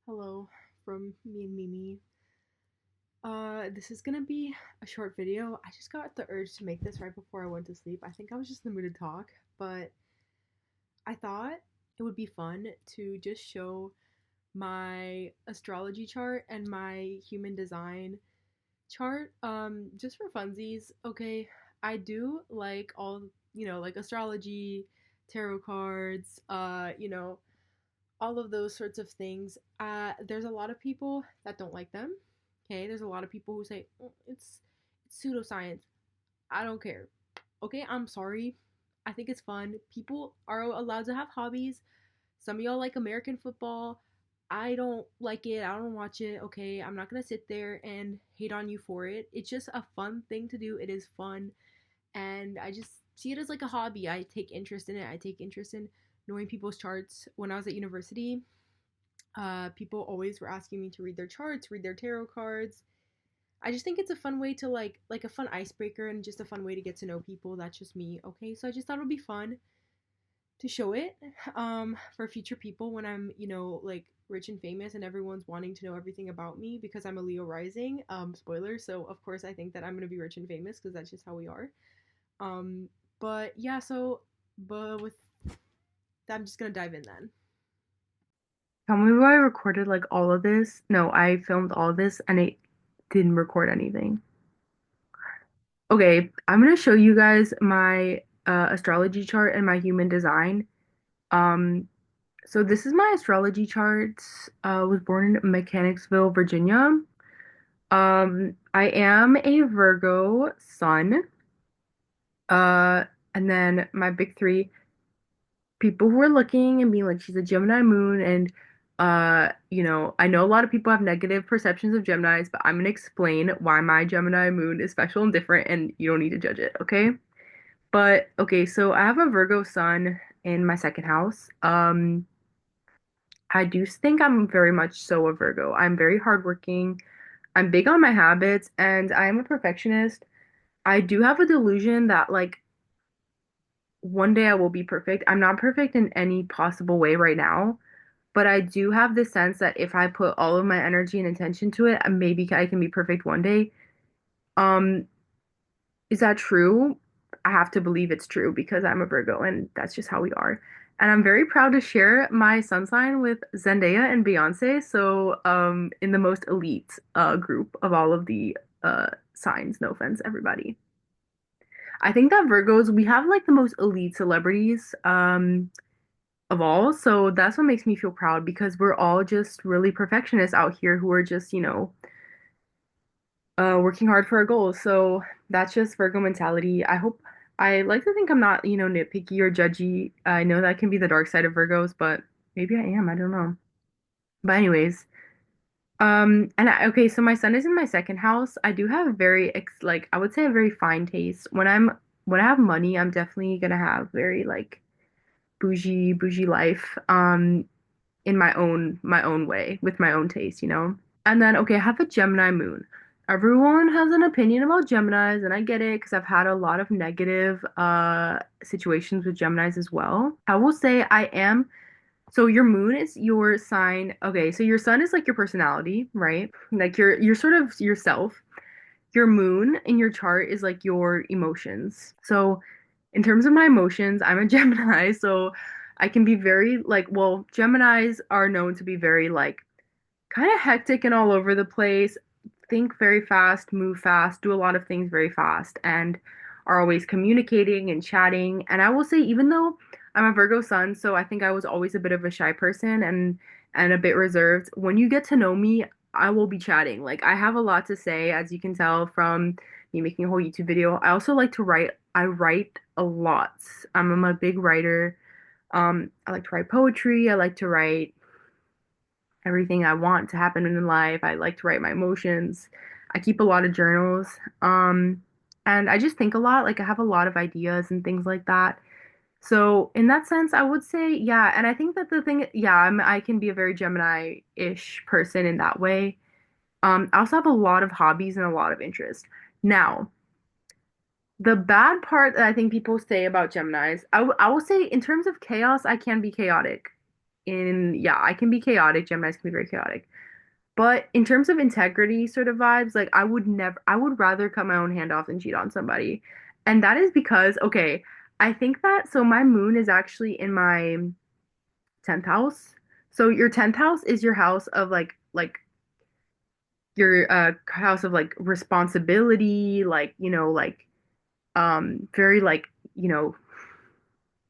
Hello from me and Mimi. This is gonna be a short video. I just got the urge to make this right before I went to sleep. I think I was just in the mood to talk, but I thought it would be fun to just show my astrology chart and my human design chart. Just for funsies. Okay, I do like all, like astrology, tarot cards, all of those sorts of things. There's a lot of people that don't like them. Okay, there's a lot of people who say it's pseudoscience. I don't care. Okay, I'm sorry. I think it's fun. People are allowed to have hobbies. Some of y'all like American football. I don't like it. I don't watch it. Okay, I'm not gonna sit there and hate on you for it. It's just a fun thing to do. It is fun, and I just see it as like a hobby. I take interest in it. I take interest in knowing people's charts. When I was at university, people always were asking me to read their charts, read their tarot cards. I just think it's a fun way to like a fun icebreaker and just a fun way to get to know people. That's just me. Okay, so I just thought it would be fun to show it for future people when I'm, like rich and famous and everyone's wanting to know everything about me because I'm a Leo rising. Spoiler. So of course I think that I'm gonna be rich and famous because that's just how we are. Um, but yeah, but with that, I'm just gonna dive in then. Tell me why I recorded like all of this. No, I filmed all of this and it didn't record anything. Okay, I'm gonna show you guys my astrology chart and my human design. Um, so this is my astrology chart. Was born in Mechanicsville, Virginia. I am a Virgo sun. Uh, and then my big three people who are looking and being like she's a Gemini moon and I know a lot of people have negative perceptions of Geminis, but I'm gonna explain why my Gemini moon is special and different and you don't need to judge it, okay? But okay, so I have a Virgo sun in my second house. I do think I'm very much so a Virgo. I'm very hardworking. I'm big on my habits and I am a perfectionist. I do have a delusion that like one day I will be perfect. I'm not perfect in any possible way right now. But I do have this sense that if I put all of my energy and attention to it, maybe I can be perfect one day. Um, is that true? I have to believe it's true because I'm a Virgo and that's just how we are. And I'm very proud to share my sun sign with Zendaya and Beyonce. So, in the most elite group of all of the signs, no offense, everybody. I think that Virgos, we have like the most elite celebrities. Of all. So that's what makes me feel proud because we're all just really perfectionists out here who are just, working hard for our goals. So that's just Virgo mentality. I like to think I'm not, nitpicky or judgy. I know that can be the dark side of Virgos, but maybe I am. I don't know. But anyways, okay, so my son is in my second house. I do have very ex like I would say a very fine taste. When I have money, I'm definitely gonna have very like bougie life. In my own way with my own taste. And then okay, I have a Gemini moon. Everyone has an opinion about Geminis, and I get it because I've had a lot of negative situations with Geminis as well. I will say I am so your moon is your sign. Okay, so your sun is like your personality, right? Like you're sort of yourself. Your moon in your chart is like your emotions. So in terms of my emotions, I'm a Gemini, so I can be very like, well, Geminis are known to be very like kind of hectic and all over the place, think very fast, move fast, do a lot of things very fast, and are always communicating and chatting. And I will say, even though I'm a Virgo sun, so I think I was always a bit of a shy person and a bit reserved. When you get to know me, I will be chatting. Like I have a lot to say, as you can tell from me making a whole YouTube video. I also like to write. I write a lot. I'm a big writer. I like to write poetry. I like to write everything I want to happen in life. I like to write my emotions. I keep a lot of journals. And I just think a lot. Like I have a lot of ideas and things like that. So in that sense, I would say, yeah. And I think that the thing, yeah, I can be a very Gemini-ish person in that way. I also have a lot of hobbies and a lot of interest. Now, the bad part that I think people say about Geminis, I will say in terms of chaos, I can be chaotic yeah, I can be chaotic. Geminis can be very chaotic. But in terms of integrity sort of vibes, like I would rather cut my own hand off than cheat on somebody. And that is because, okay, I think that, so my moon is actually in my 10th house. So your 10th house is your house of like your house of like responsibility, like, like very like, you know,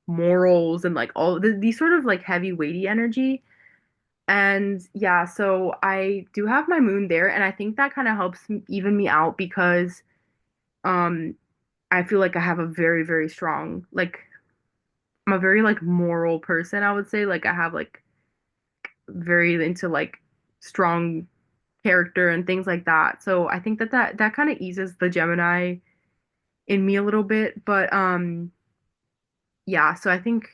morals and like all these sort of like heavy weighty energy. And yeah, so I do have my moon there, and I think that kind of helps even me out because um I feel like I have a very, very strong, like I'm a very like moral person, I would say. Like I have like very into like strong character and things like that. So I think that that kind of eases the Gemini in me a little bit, but yeah, so I think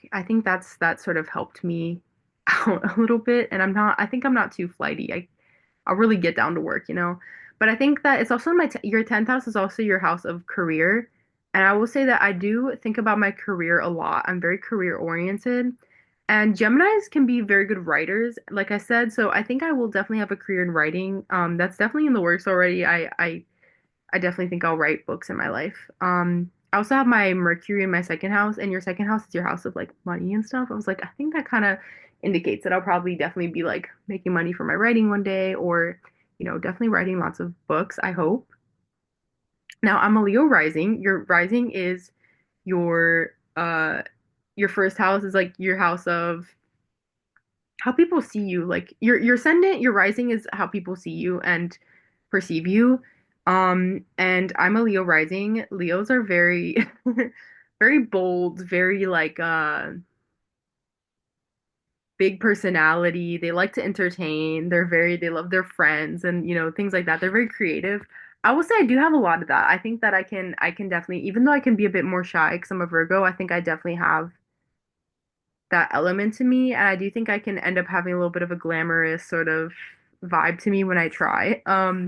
that sort of helped me out a little bit, and I think I'm not too flighty. I'll really get down to work, you know. But I think that it's also your 10th house is also your house of career. And I will say that I do think about my career a lot. I'm very career oriented. And Geminis can be very good writers, like I said. So I think I will definitely have a career in writing. That's definitely in the works already. I definitely think I'll write books in my life. I also have my Mercury in my second house, and your second house is your house of like money and stuff. I was like, I think that kind of indicates that I'll probably definitely be like making money for my writing one day, or, definitely writing lots of books, I hope. Now, I'm a Leo rising. Your rising is your your first house is like your house of how people see you. Like your ascendant, your rising is how people see you and perceive you. And I'm a Leo rising. Leos are very very bold, very like big personality. They like to entertain. They love their friends and things like that. They're very creative. I will say I do have a lot of that. I think that I can definitely, even though I can be a bit more shy because I'm a Virgo, I think I definitely have that element to me, and I do think I can end up having a little bit of a glamorous sort of vibe to me when I try. I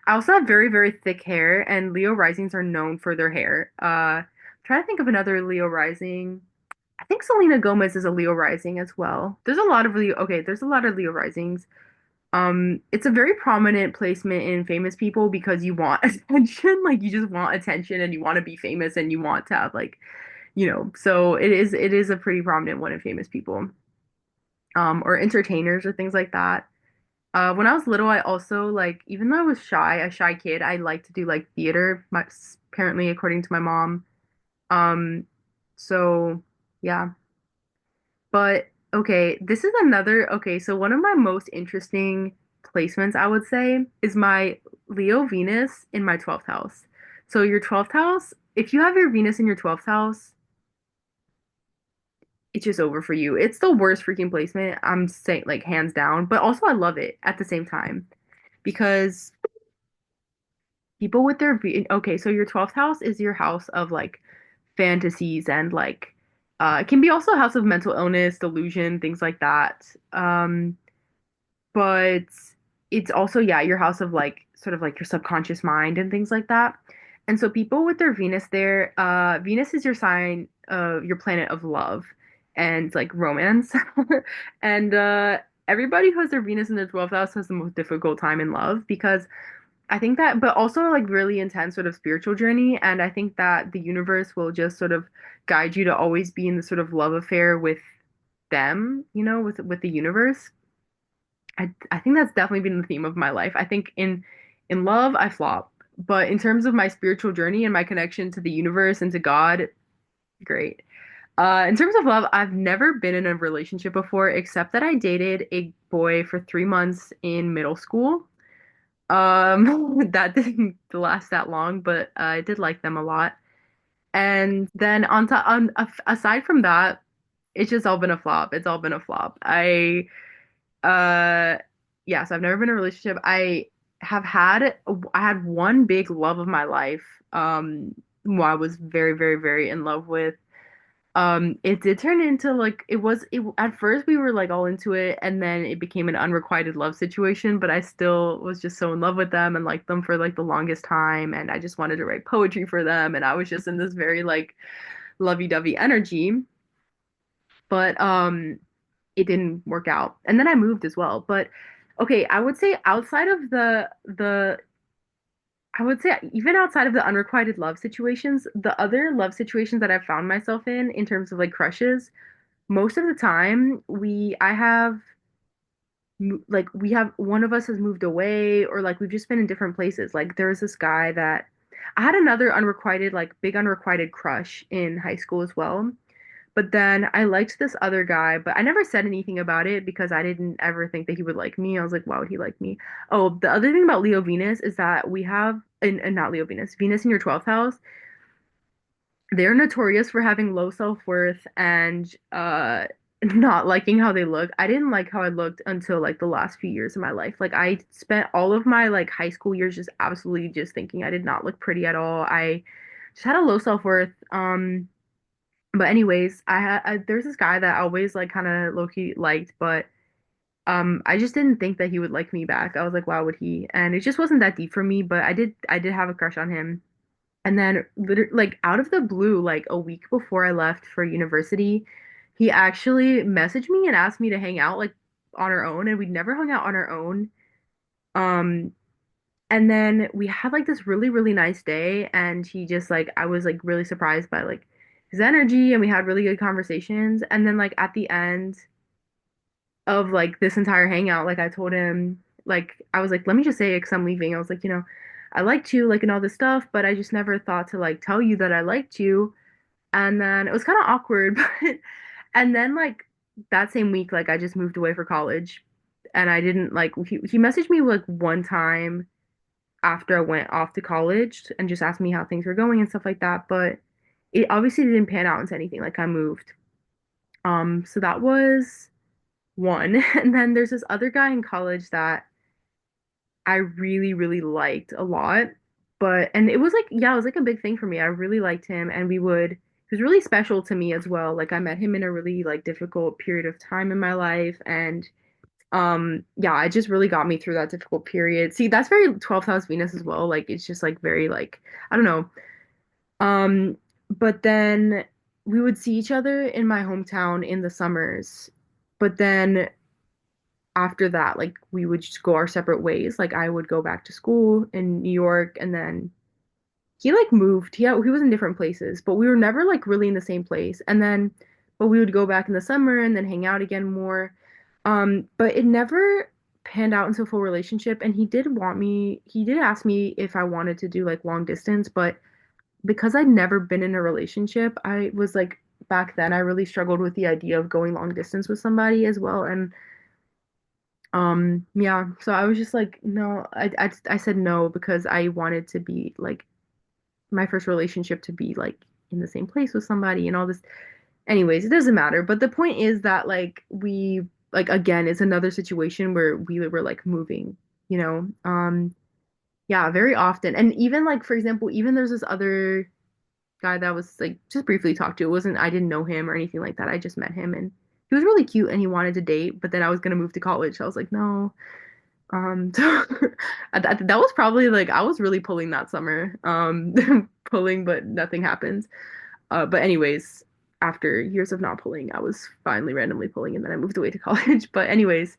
also have very, very thick hair, and Leo risings are known for their hair. Trying to think of another Leo rising. I think Selena Gomez is a Leo rising as well. There's a lot of Leo risings. It's a very prominent placement in famous people because you want attention, like you just want attention and you want to be famous and you want to have like, so it is a pretty prominent one in famous people. Or entertainers or things like that. When I was little, I also like, even though I was a shy kid, I liked to do like theater, apparently according to my mom. Um, so yeah. But okay, this is okay, so one of my most interesting placements, I would say, is my Leo Venus in my 12th house. So your 12th house, if you have your Venus in your 12th house, it's just over for you. It's the worst freaking placement, I'm saying, like hands down, but also I love it at the same time because people with okay, so your 12th house is your house of like fantasies and like it can be also a house of mental illness, delusion, things like that. But it's also, yeah, your house of like sort of like your subconscious mind and things like that. And so people with their Venus there, Venus is your sign of your planet of love and like romance. And everybody who has their Venus in their 12th house has the most difficult time in love because I think that, but also like really intense sort of spiritual journey. And I think that the universe will just sort of guide you to always be in the sort of love affair with them, with the universe. I think that's definitely been the theme of my life. I think in love I flop, but in terms of my spiritual journey and my connection to the universe and to God, great. In terms of love, I've never been in a relationship before, except that I dated a boy for 3 months in middle school. That didn't last that long, but I did like them a lot. And then aside from that, it's just all been a flop. It's all been a flop. Uh, yeah, so I've never been in a relationship. I had one big love of my life, who I was very, very, very in love with. It did turn into like at first we were like all into it, and then it became an unrequited love situation, but I still was just so in love with them and liked them for like the longest time, and I just wanted to write poetry for them, and I was just in this very like lovey-dovey energy. But it didn't work out. And then I moved as well. But okay, I would say outside of the I would say even outside of the unrequited love situations, the other love situations that I've found myself in terms of like crushes, most of the time I have like we have one of us has moved away or like we've just been in different places. Like there's this guy that I had another unrequited like big unrequited crush in high school as well. But then I liked this other guy, but I never said anything about it because I didn't ever think that he would like me. I was like, why would he like me? Oh, the other thing about Leo Venus is that we have, and not Leo Venus, Venus in your 12th house, they're notorious for having low self-worth and not liking how they look. I didn't like how I looked until like the last few years of my life. Like I spent all of my like high school years just absolutely just thinking I did not look pretty at all. I just had a low self-worth. But anyways, there's this guy that I always like kind of low key liked, but I just didn't think that he would like me back. I was like, why would he? And it just wasn't that deep for me, but I did have a crush on him. And then literally like out of the blue, like a week before I left for university, he actually messaged me and asked me to hang out like on our own, and we'd never hung out on our own. Um, and then we had like this really, really nice day, and he just like I was like really surprised by like his energy, and we had really good conversations. And then like at the end of like this entire hangout, like I told him, like I was like, let me just say it because I'm leaving. I was like, I liked you, like and all this stuff, but I just never thought to like tell you that I liked you. And then it was kind of awkward, but and then like that same week, like I just moved away for college, and I didn't like he messaged me like one time after I went off to college and just asked me how things were going and stuff like that. But it obviously didn't pan out into anything. Like I moved. So that was one. And then there's this other guy in college that I really, really liked a lot. But and it was like, yeah, it was like a big thing for me. I really liked him and he was really special to me as well. Like I met him in a really like difficult period of time in my life and yeah, it just really got me through that difficult period. See, that's very 12th house Venus as well. Like it's just like very like I don't know. Um, but then we would see each other in my hometown in the summers. But then after that, like we would just go our separate ways. Like I would go back to school in New York and then he like moved. He was in different places, but we were never like really in the same place. And then but we would go back in the summer and then hang out again more. But it never panned out into a full relationship and he did ask me if I wanted to do like long distance, but because I'd never been in a relationship, I was like back then I really struggled with the idea of going long distance with somebody as well. And yeah, so I was just like, no, I said no because I wanted to be like my first relationship to be like in the same place with somebody and all this. Anyways, it doesn't matter. But the point is that like we like again, it's another situation where we were like moving, you know. Yeah, very often. And even like for example, even there's this other guy that was like just briefly talked to. It wasn't I didn't know him or anything like that. I just met him and he was really cute and he wanted to date, but then I was gonna move to college. So I was like, no. So that was probably like I was really pulling that summer. Pulling, but nothing happens. But anyways, after years of not pulling, I was finally randomly pulling and then I moved away to college. But anyways,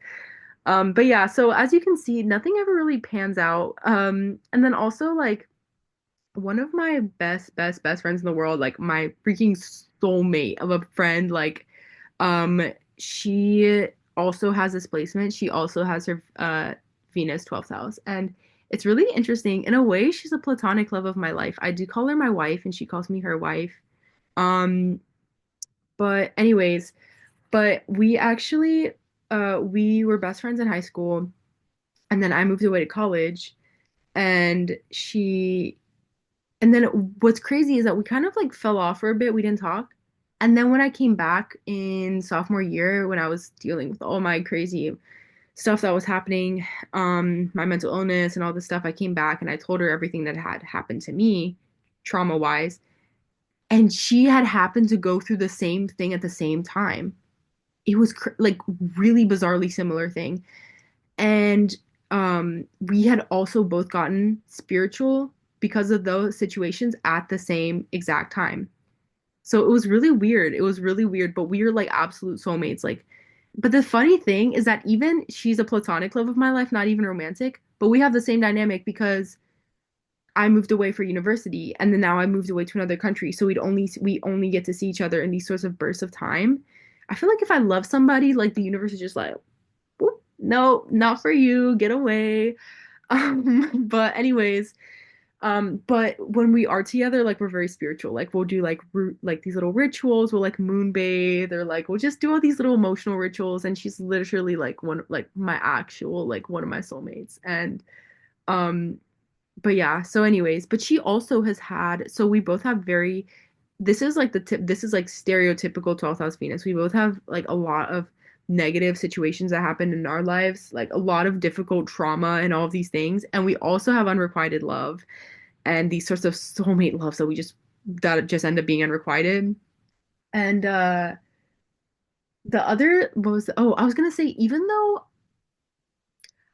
but yeah, so as you can see, nothing ever really pans out. And then also like one of my best friends in the world, like my freaking soulmate of a friend, like she also has this placement. She also has her Venus 12th house. And it's really interesting. In a way, she's a platonic love of my life. I do call her my wife and she calls me her wife. Um, but anyways, but we were best friends in high school and then I moved away to college and and then what's crazy is that we kind of like fell off for a bit. We didn't talk. And then when I came back in sophomore year, when I was dealing with all my crazy stuff that was happening, my mental illness and all this stuff, I came back and I told her everything that had happened to me, trauma wise. And she had happened to go through the same thing at the same time. It was like really bizarrely similar thing. And we had also both gotten spiritual because of those situations at the same exact time. So it was really weird. It was really weird, but we were like absolute soulmates. Like but the funny thing is that even she's a platonic love of my life, not even romantic, but we have the same dynamic because I moved away for university and then now I moved away to another country. So we only get to see each other in these sorts of bursts of time. I feel like if I love somebody, like the universe is just like, "Whoop, no, not for you, get away." But anyways, but when we are together, like we're very spiritual. Like we'll do like like these little rituals. We'll like moon bathe or like we'll just do all these little emotional rituals. And she's literally like one like my actual like one of my soulmates. And um, but yeah. So anyways, but she also has had. So we both have very. This is like the tip. This is like stereotypical 12th house Venus. We both have like a lot of negative situations that happened in our lives, like a lot of difficult trauma and all of these things. And we also have unrequited love and these sorts of soulmate loves that just end up being unrequited. And the other what was oh, I was gonna say, even though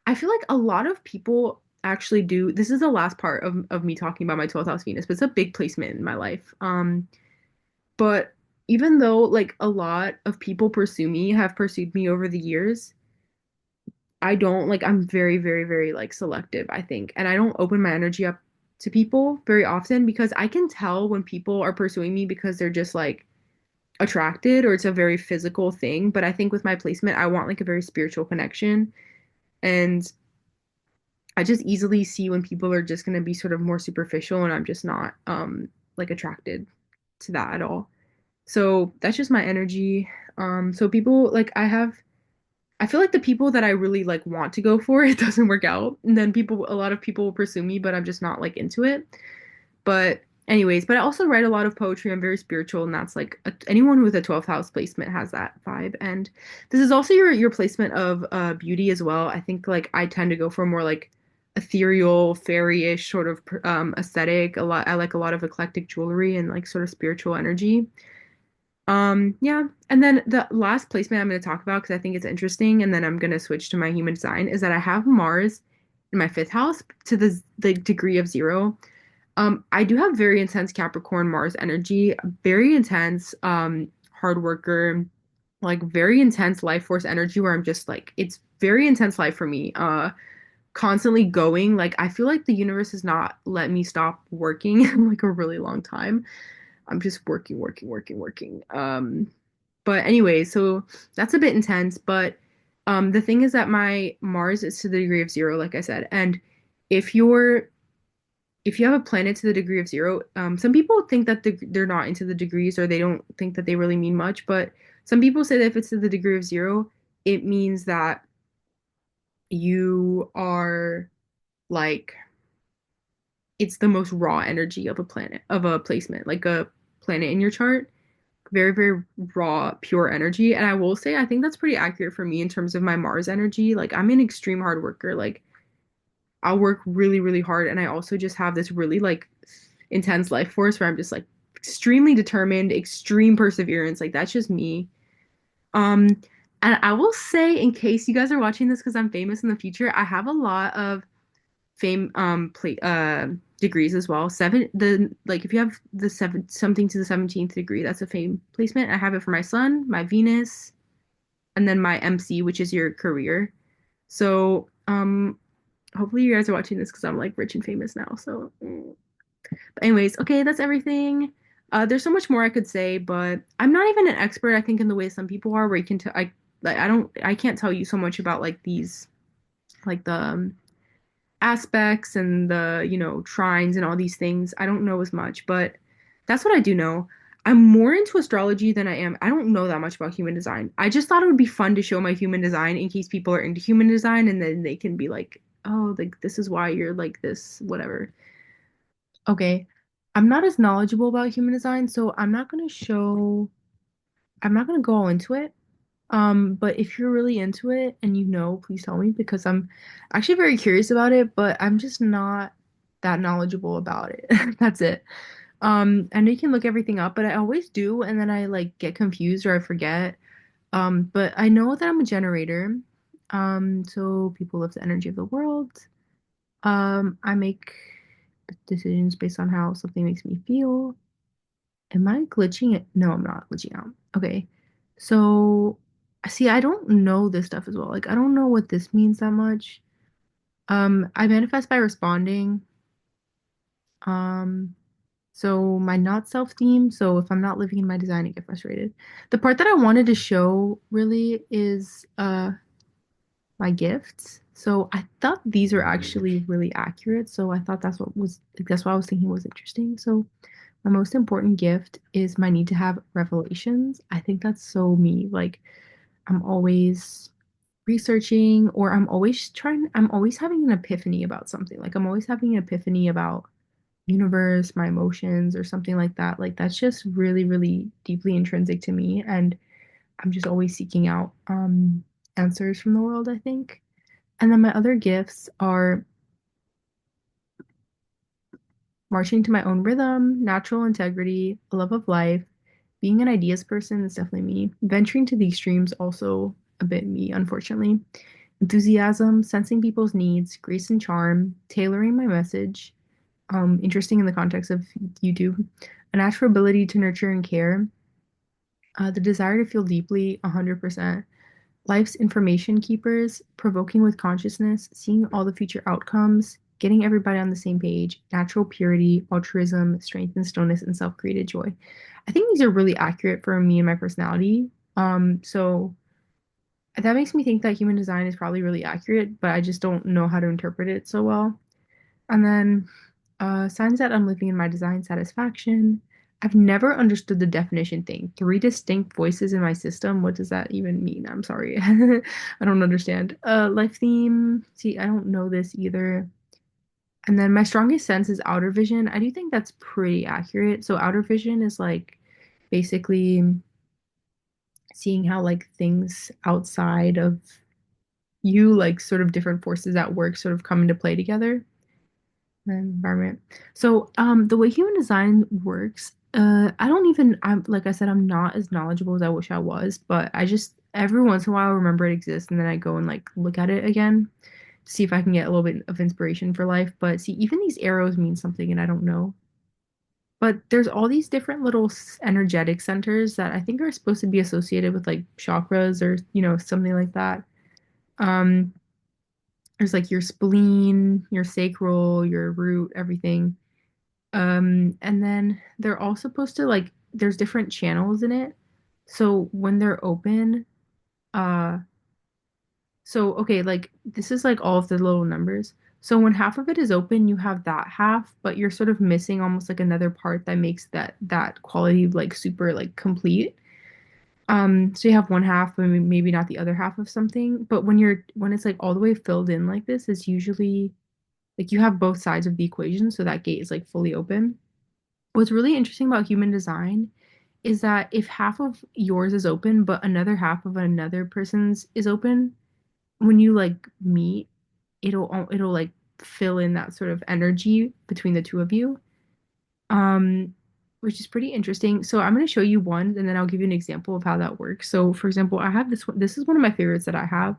I feel like a lot of people actually do this is the last part of me talking about my 12th house Venus, but it's a big placement in my life. But even though like a lot of people have pursued me over the years, I don't like I'm very, very, very like selective, I think. And I don't open my energy up to people very often because I can tell when people are pursuing me because they're just like attracted or it's a very physical thing. But I think with my placement, I want like a very spiritual connection. And I just easily see when people are just going to be sort of more superficial and I'm just not like attracted to that at all. So that's just my energy. So people like I feel like the people that I really like want to go for, it doesn't work out. And then a lot of people will pursue me, but I'm just not like into it. But anyways, but I also write a lot of poetry. I'm very spiritual, and that's like anyone with a 12th house placement has that vibe. And this is also your placement of beauty as well. I think like I tend to go for more like ethereal, fairy-ish sort of aesthetic. I like a lot of eclectic jewelry and like sort of spiritual energy. Yeah. And then the last placement I'm going to talk about because I think it's interesting, and then I'm going to switch to my human design, is that I have Mars in my fifth house to the degree of zero. I do have very intense Capricorn Mars energy, very intense, hard worker, like very intense life force energy where I'm just like, it's very intense life for me. Constantly going. Like I feel like the universe has not let me stop working in like a really long time. I'm just working, working, working, working. But anyway, so that's a bit intense. But the thing is that my Mars is to the degree of zero, like I said. And if you're if you have a planet to the degree of zero, some people think that they're not into the degrees or they don't think that they really mean much. But some people say that if it's to the degree of zero, it means that you are like it's the most raw energy of a planet of a placement, like a planet in your chart. Very, very raw, pure energy. And I will say, I think that's pretty accurate for me in terms of my Mars energy. Like, I'm an extreme hard worker. Like, I'll work really, really hard. And I also just have this really, like, intense life force where I'm just, like, extremely determined, extreme perseverance. Like, that's just me. Um, and I will say, in case you guys are watching this because I'm famous in the future, I have a lot of fame degrees as well. Seven the like if you have the seven something to the 17th degree, that's a fame placement. I have it for my sun, my Venus, and then my MC, which is your career. So hopefully you guys are watching this because I'm like rich and famous now. So but anyways, okay, that's everything. There's so much more I could say, but I'm not even an expert, I think, in the way some people are, where you can tell I can't tell you so much about like these like the aspects and the, trines and all these things. I don't know as much, but that's what I do know. I'm more into astrology than I am. I don't know that much about human design. I just thought it would be fun to show my human design in case people are into human design and then they can be like, oh, like this is why you're like this, whatever. Okay. I'm not as knowledgeable about human design, so I'm not gonna go all into it. But if you're really into it and please tell me because I'm actually very curious about it, but I'm just not that knowledgeable about it. That's it. I know you can look everything up, but I always do, and then I like get confused or I forget. But I know that I'm a generator. So people live the energy of the world. I make decisions based on how something makes me feel. Am I glitching it? No, I'm not glitching out. Okay. So See, I don't know this stuff as well. Like, I don't know what this means that much. I manifest by responding. Um, so my not self theme. So if I'm not living in my design, I get frustrated. The part that I wanted to show really is my gifts. So I thought these were actually really accurate. So I thought that's what I was thinking was interesting. So my most important gift is my need to have revelations. I think that's so me. Like I'm always researching or I'm always having an epiphany about something. Like I'm always having an epiphany about universe, my emotions, or something like that. Like that's just really, really deeply intrinsic to me. And I'm just always seeking out answers from the world, I think. And then my other gifts are marching to my own rhythm, natural integrity, a love of life, being an ideas person is definitely me. Venturing to the extremes also a bit me, unfortunately. Enthusiasm, sensing people's needs, grace and charm, tailoring my message, interesting in the context of YouTube, a natural ability to nurture and care, the desire to feel deeply, 100%. Life's information keepers, provoking with consciousness, seeing all the future outcomes, getting everybody on the same page, natural purity, altruism, strength and stillness, and self-created joy. I think these are really accurate for me and my personality. So that makes me think that human design is probably really accurate, but I just don't know how to interpret it so well. And then signs that I'm living in my design satisfaction. I've never understood the definition thing. Three distinct voices in my system. What does that even mean? I'm sorry. I don't understand. Life theme. See, I don't know this either. And then my strongest sense is outer vision. I do think that's pretty accurate. So outer vision is like basically seeing how like things outside of you, like sort of different forces at work, sort of come into play together. Environment. So, the way human design works, I'm like I said, I'm not as knowledgeable as I wish I was, but I just every once in a while remember it exists, and then I go and like look at it again to see if I can get a little bit of inspiration for life. But see, even these arrows mean something, and I don't know. But there's all these different little energetic centers that I think are supposed to be associated with like chakras or something like that. Um, there's like your spleen, your sacral, your root, everything. And then they're all supposed to like there's different channels in it. So when they're open, uh so okay, like this is like all of the little numbers. So when half of it is open, you have that half, but you're sort of missing almost like another part that makes that quality like super like complete. So you have one half, but maybe not the other half of something. But when it's like all the way filled in like this, it's usually like you have both sides of the equation, so that gate is like fully open. What's really interesting about human design is that if half of yours is open, but another half of another person's is open, when you like meet, it'll like fill in that sort of energy between the two of you. Um, which is pretty interesting. So I'm going to show you one and then I'll give you an example of how that works. So for example, I have this one. This is one of my favorites that I have,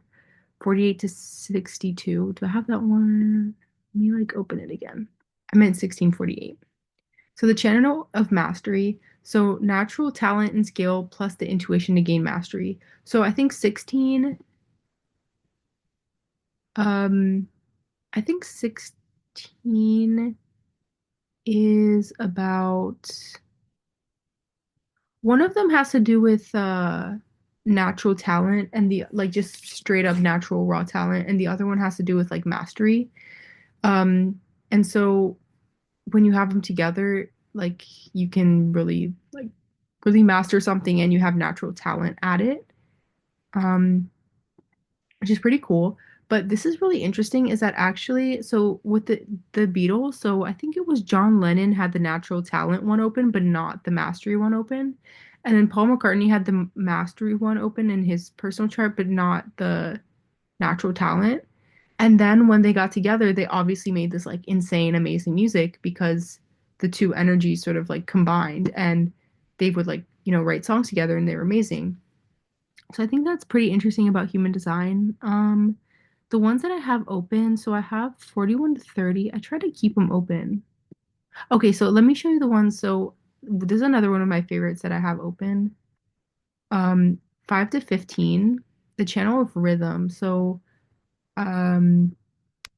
48 to 62. Do I have that one? Let me like open it again. I meant 1648. So the channel of mastery, so natural talent and skill plus the intuition to gain mastery. So I think 16, um, I think 16 is about one of them has to do with natural talent and the like just straight up natural raw talent, and the other one has to do with like mastery. Um, and so when you have them together, like you can really master something and you have natural talent at it, um, which is pretty cool. But this is really interesting is that actually, so with the Beatles, so I think it was John Lennon had the natural talent one open, but not the mastery one open. And then Paul McCartney had the mastery one open in his personal chart, but not the natural talent. And then when they got together, they obviously made this like insane, amazing music because the two energies sort of like combined and they would like, write songs together and they were amazing. So I think that's pretty interesting about human design. The ones that I have open, so I have 41 to 30. I try to keep them open. Okay, so let me show you the ones. So this is another one of my favorites that I have open. 5 to 15, the channel of rhythm. So, um,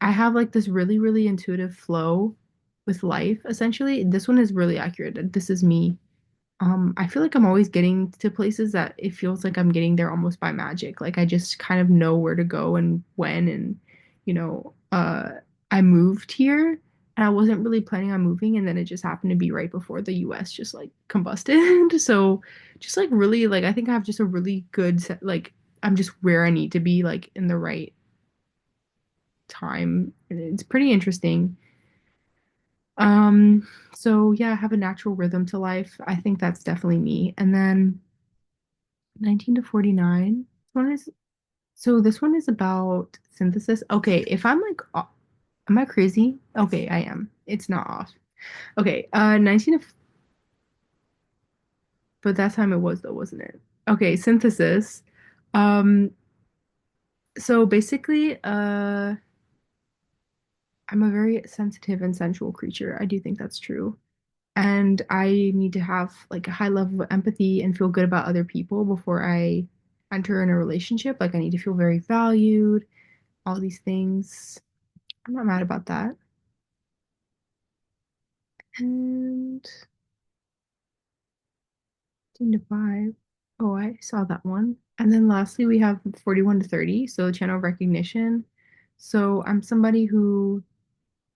I have like this really, really intuitive flow with life, essentially. This one is really accurate. This is me. I feel like I'm always getting to places that it feels like I'm getting there almost by magic. Like I just kind of know where to go and when and you know, I moved here and I wasn't really planning on moving and then it just happened to be right before the US just like combusted. So just like really like I think I have just a really good like I'm just where I need to be like in the right time. And it's pretty interesting. So yeah, I have a natural rhythm to life. I think that's definitely me. And then 19 to 49. This one is about synthesis. Okay, if I'm like am I crazy? Okay, I am. It's not off. Okay, 19 to but that time it was though, wasn't it? Okay, synthesis. Um, so basically, I'm a very sensitive and sensual creature. I do think that's true. And I need to have like a high level of empathy and feel good about other people before I enter in a relationship. Like I need to feel very valued, all these things. I'm not mad about that. And 10 to 5. Oh, I saw that one. And then lastly, we have 41 to 30, so channel recognition. So I'm somebody who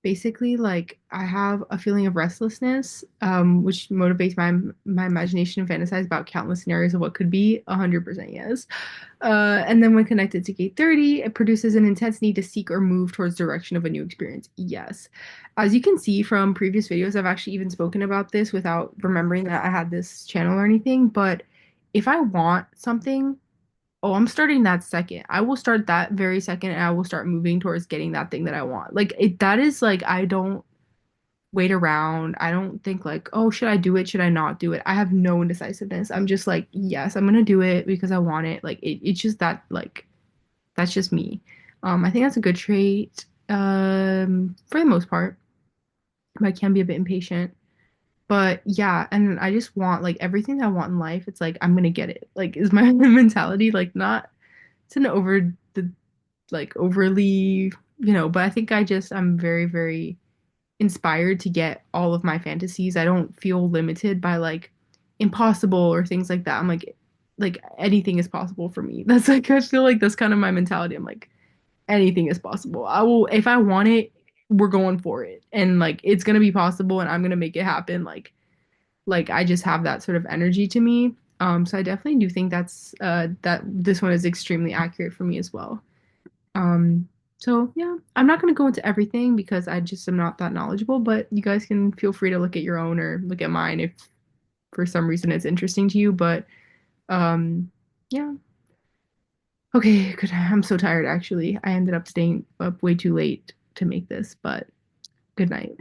basically like I have a feeling of restlessness, which motivates my imagination and fantasize about countless scenarios of what could be. 100% yes. And then when connected to gate 30, it produces an intense need to seek or move towards direction of a new experience. Yes. As you can see from previous videos, I've actually even spoken about this without remembering that I had this channel or anything. But if I want something, oh, I'm starting that second. I will start that very second and I will start moving towards getting that thing that I want. Like it that is like I don't wait around. I don't think like, oh, should I do it? Should I not do it? I have no indecisiveness. I'm just like, yes, I'm gonna do it because I want it. Like it's just that like that's just me. I think that's a good trait, for the most part. But I can be a bit impatient. But yeah, and I just want like everything that I want in life, it's like I'm gonna get it. Like is my mentality like not it's an over the like overly, but I think I'm very, very inspired to get all of my fantasies. I don't feel limited by like impossible or things like that. I'm like anything is possible for me. That's like I feel like that's kind of my mentality. I'm like anything is possible. I will if I want it, we're going for it. And like it's gonna be possible and I'm gonna make it happen. Like I just have that sort of energy to me. So I definitely do think that this one is extremely accurate for me as well. Um, so yeah, I'm not going to go into everything because I just am not that knowledgeable, but you guys can feel free to look at your own or look at mine if for some reason it's interesting to you. But yeah. Okay, good. I'm so tired actually. I ended up staying up way too late to make this, but good night.